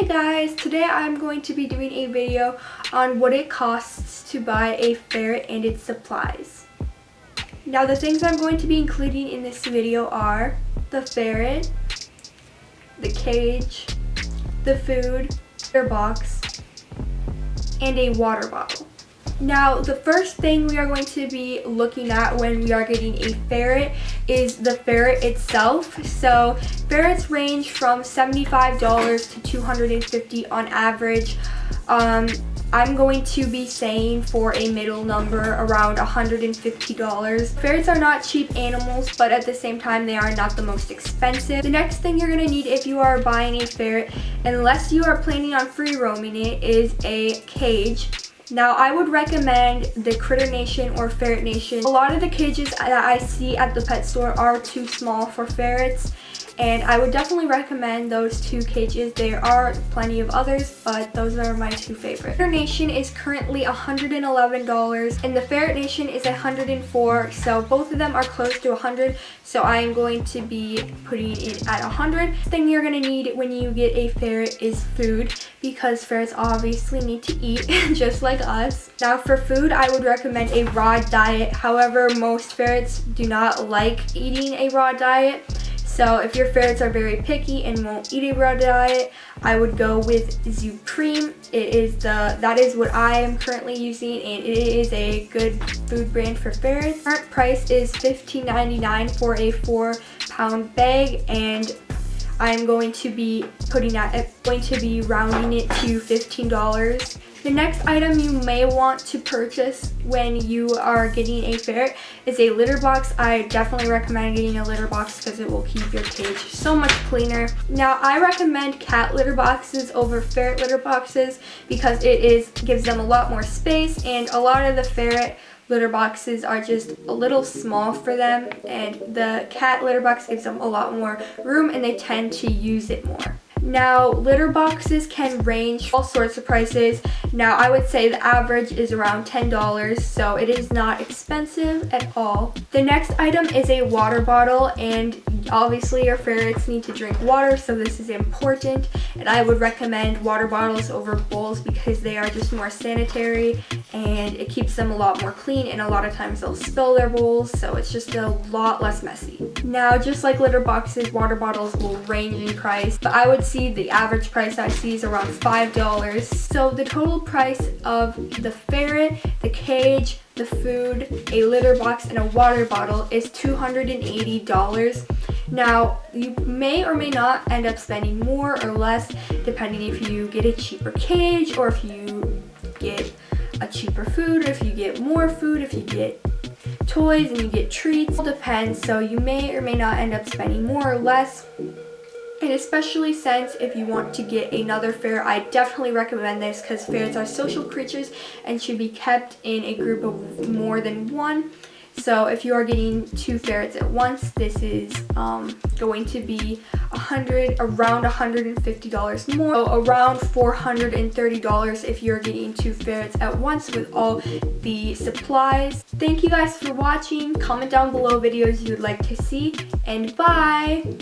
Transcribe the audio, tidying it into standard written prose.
Hey guys, today I'm going to be doing a video on what it costs to buy a ferret and its supplies. Now the things I'm going to be including in this video are the ferret, the cage, the food, their box, and a water bottle. Now the first thing we are going to be looking at when we are getting a ferret is the ferret itself. So ferrets range from $75 to $250 on average. I'm going to be saying for a middle number around $150. Ferrets are not cheap animals, but at the same time they are not the most expensive. The next thing you're going to need if you are buying a ferret, unless you are planning on free roaming it, is a cage. Now I would recommend the Critter Nation or Ferret Nation. A lot of the cages that I see at the pet store are too small for ferrets, and I would definitely recommend those two cages. There are plenty of others, but those are my two favorites. Critter Nation is currently $111 and the Ferret Nation is $104, so both of them are close to $100, so I am going to be putting it at $100. The thing you're going to need when you get a ferret is food, because ferrets obviously need to eat just like us. Now for food, I would recommend a raw diet. However, most ferrets do not like eating a raw diet. So if your ferrets are very picky and won't eat a raw diet, I would go with Supreme. That is what I am currently using, and it is a good food brand for ferrets. Current price is $15.99 for a 4-pound bag, and I'm going to be rounding it to $15. The next item you may want to purchase when you are getting a ferret is a litter box. I definitely recommend getting a litter box because it will keep your cage so much cleaner. Now I recommend cat litter boxes over ferret litter boxes because it gives them a lot more space, and a lot of the ferret litter boxes are just a little small for them, and the cat litter box gives them a lot more room and they tend to use it more. Now litter boxes can range all sorts of prices. Now I would say the average is around $10, so it is not expensive at all. The next item is a water bottle, and obviously your ferrets need to drink water, so this is important, and I would recommend water bottles over bowls because they are just more sanitary and it keeps them a lot more clean, and a lot of times they'll spill their bowls, so it's just a lot less messy. Now just like litter boxes, water bottles will range in price, but I would see the average price I see is around $5. So the total price of the ferret, the cage, the food, a litter box, and a water bottle is $280. Now, you may or may not end up spending more or less depending if you get a cheaper cage, or if you get a cheaper food, or if you get more food, if you get toys and you get treats. It all depends, so you may or may not end up spending more or less. And especially since if you want to get another ferret, I definitely recommend this because ferrets are social creatures and should be kept in a group of more than one. So if you are getting 2 ferrets at once, this is going to be around $150 more, so around $430 if you're getting 2 ferrets at once with all the supplies. Thank you guys for watching. Comment down below videos you'd like to see, and bye!